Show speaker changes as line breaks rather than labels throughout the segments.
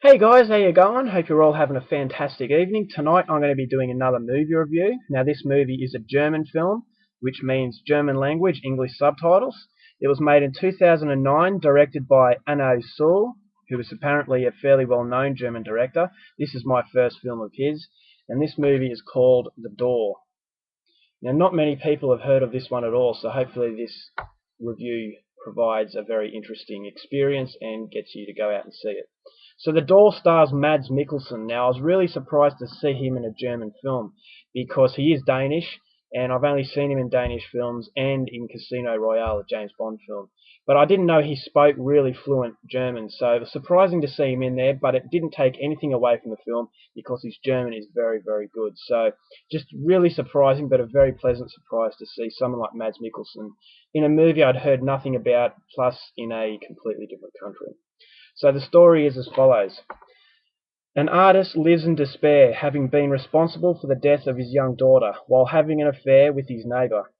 Hey guys, how you going? Hope you're all having a fantastic evening. Tonight I'm going to be doing another movie review. Now this movie is a German film, which means German language, English subtitles. It was made in 2009, directed by Anno Suhl, who is apparently a fairly well-known German director. This is my first film of his, and this movie is called The Door. Now not many people have heard of this one at all, so hopefully this review provides a very interesting experience and gets you to go out and see it. So The Door stars Mads Mikkelsen. Now I was really surprised to see him in a German film because he is Danish and I've only seen him in Danish films and in Casino Royale, a James Bond film. But I didn't know he spoke really fluent German, so it was surprising to see him in there, but it didn't take anything away from the film because his German is very, very good. So just really surprising, but a very pleasant surprise to see someone like Mads Mikkelsen in a movie I'd heard nothing about, plus in a completely different country. So the story is as follows. An artist lives in despair, having been responsible for the death of his young daughter, while having an affair with his neighbour.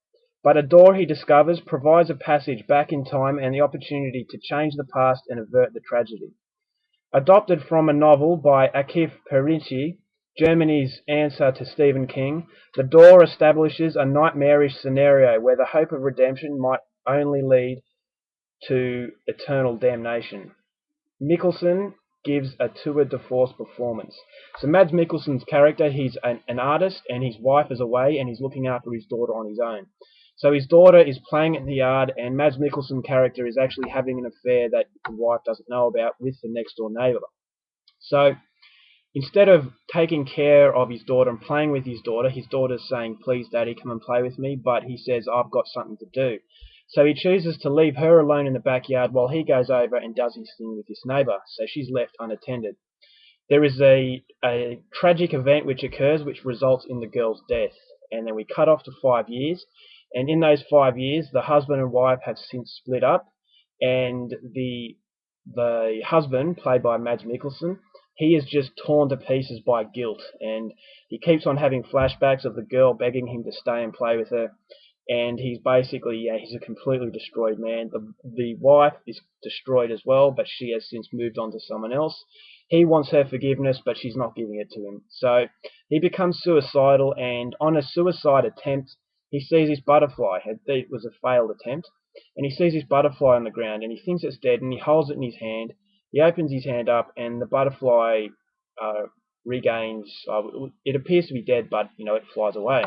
But a door he discovers provides a passage back in time and the opportunity to change the past and avert the tragedy. Adopted from a novel by Akif Pirinci, Germany's answer to Stephen King, The Door establishes a nightmarish scenario where the hope of redemption might only lead to eternal damnation. Mikkelsen gives a tour de force performance. So Mads Mikkelsen's character, he's an artist and his wife is away and he's looking after his daughter on his own. So his daughter is playing at the yard and Mads Mikkelsen's character is actually having an affair that the wife doesn't know about with the next door neighbour. So instead of taking care of his daughter and playing with his daughter's saying, please daddy, come and play with me, but he says, I've got something to do. So he chooses to leave her alone in the backyard while he goes over and does his thing with his neighbour, so she's left unattended. There is a tragic event which occurs which results in the girl's death, and then we cut off to 5 years, and in those 5 years the husband and wife have since split up, and the husband, played by Mads Mikkelsen, he is just torn to pieces by guilt, and he keeps on having flashbacks of the girl begging him to stay and play with her, and he's basically, yeah, he's a completely destroyed man. The wife is destroyed as well, but she has since moved on to someone else. He wants her forgiveness, but she's not giving it to him. So he becomes suicidal, and on a suicide attempt, he sees his butterfly. It was a failed attempt, and he sees his butterfly on the ground, and he thinks it's dead, and he holds it in his hand. He opens his hand up, and the butterfly regains. It appears to be dead, but it flies away,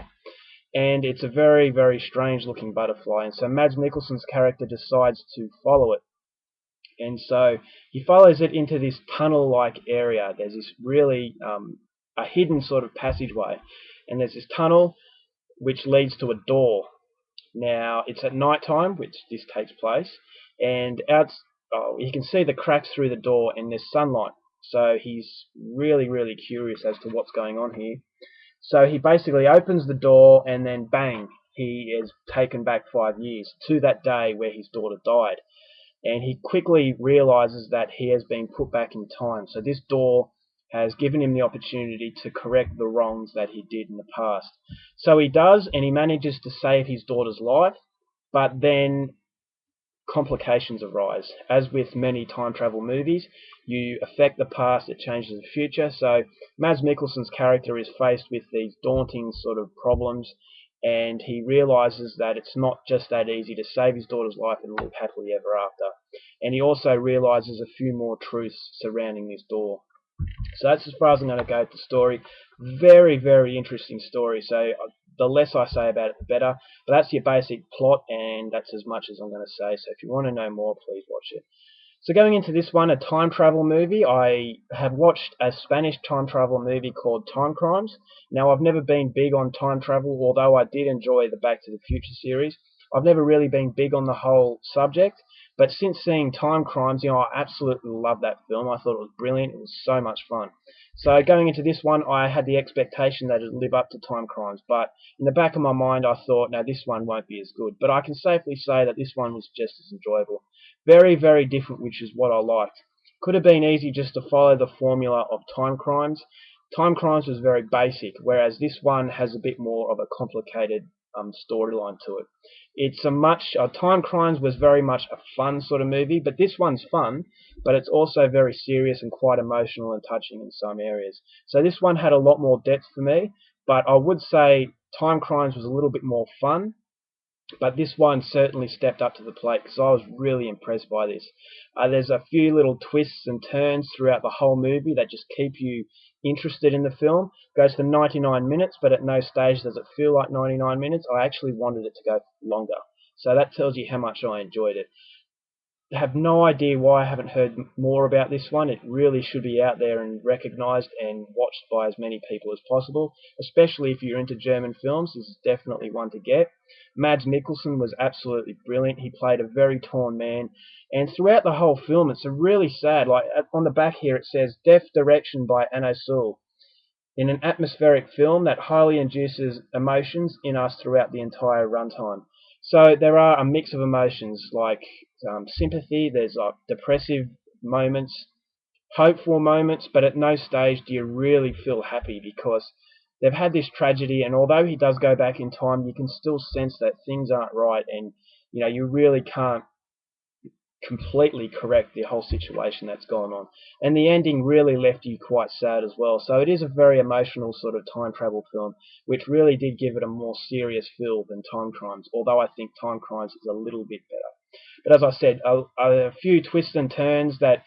and it's a very, very strange looking butterfly. And so Mads Mikkelsen's character decides to follow it, and so he follows it into this tunnel-like area. There's this really a hidden sort of passageway, and there's this tunnel which leads to a door. Now it's at night time, which this takes place, and you can see the cracks through the door, and there's sunlight. So he's really, really curious as to what's going on here. So he basically opens the door and then bang, he is taken back 5 years to that day where his daughter died. And he quickly realizes that he has been put back in time. So this door has given him the opportunity to correct the wrongs that he did in the past. So he does, and he manages to save his daughter's life, but then complications arise. As with many time travel movies, you affect the past, it changes the future. So Mads Mikkelsen's character is faced with these daunting sort of problems, and he realizes that it's not just that easy to save his daughter's life and live happily ever after. And he also realizes a few more truths surrounding this door. So that's as far as I'm going to go with the story. Very, very interesting story. So the less I say about it, the better. But that's your basic plot, and that's as much as I'm going to say. So if you want to know more, please watch it. So going into this one, a time travel movie, I have watched a Spanish time travel movie called Time Crimes. Now, I've never been big on time travel, although I did enjoy the Back to the Future series. I've never really been big on the whole subject, but since seeing Time Crimes, I absolutely love that film. I thought it was brilliant. It was so much fun. So going into this one, I had the expectation that it would live up to Time Crimes, but in the back of my mind, I thought, no, this one won't be as good. But I can safely say that this one was just as enjoyable. Very, very different, which is what I liked. Could have been easy just to follow the formula of Time Crimes. Time Crimes was very basic, whereas this one has a bit more of a complicated storyline to it. It's a much Time Crimes was very much a fun sort of movie, but this one's fun, but it's also very serious and quite emotional and touching in some areas. So this one had a lot more depth for me, but I would say Time Crimes was a little bit more fun, but this one certainly stepped up to the plate because I was really impressed by this. There's a few little twists and turns throughout the whole movie that just keep you interested in the film. It goes for 99 minutes, but at no stage does it feel like 99 minutes. I actually wanted it to go longer. So that tells you how much I enjoyed it. Have no idea why I haven't heard more about this one. It really should be out there and recognised and watched by as many people as possible, especially if you're into German films. This is definitely one to get. Mads Mikkelsen was absolutely brilliant. He played a very torn man, and throughout the whole film it's a really sad, like on the back here it says Deft Direction by Anno Sul, in an atmospheric film that highly induces emotions in us throughout the entire runtime. So there are a mix of emotions like sympathy, there's depressive moments, hopeful moments, but at no stage do you really feel happy because they've had this tragedy, and although he does go back in time, you can still sense that things aren't right, and you really can't completely correct the whole situation that's gone on. And the ending really left you quite sad as well. So it is a very emotional sort of time travel film, which really did give it a more serious feel than Time Crimes, although I think Time Crimes is a little bit better. But as I said, a few twists and turns that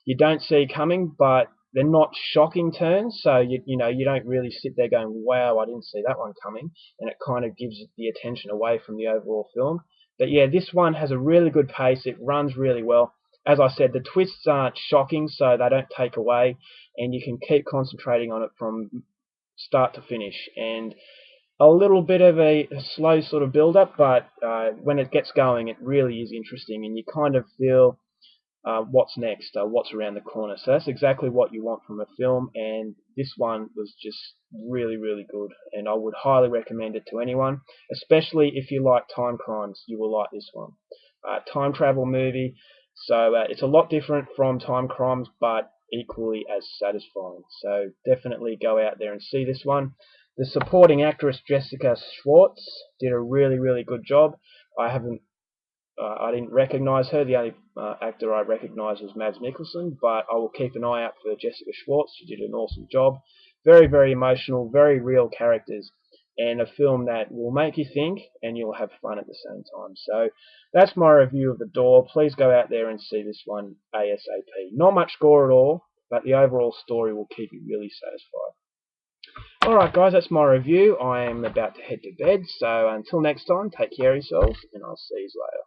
you don't see coming, but they're not shocking turns, so you don't really sit there going, wow, I didn't see that one coming, and it kind of gives the attention away from the overall film. But yeah, this one has a really good pace, it runs really well. As I said, the twists aren't shocking, so they don't take away, and you can keep concentrating on it from start to finish. And a little bit of a slow sort of build up, but when it gets going, it really is interesting, and you kind of feel what's next, what's around the corner. So that's exactly what you want from a film, and this one was just really, really good, and I would highly recommend it to anyone, especially if you like Time Crimes. You will like this one. Time travel movie, so it's a lot different from Time Crimes, but equally as satisfying. So definitely go out there and see this one. The supporting actress Jessica Schwartz did a really, really good job. I didn't recognise her. The only actor I recognised was Mads Mikkelsen, but I will keep an eye out for Jessica Schwartz. She did an awesome job. Very, very emotional, very real characters, and a film that will make you think and you'll have fun at the same time. So that's my review of The Door. Please go out there and see this one ASAP. Not much gore at all, but the overall story will keep you really satisfied. Alright guys, that's my review. I am about to head to bed, so until next time, take care of yourselves, and I'll see you later.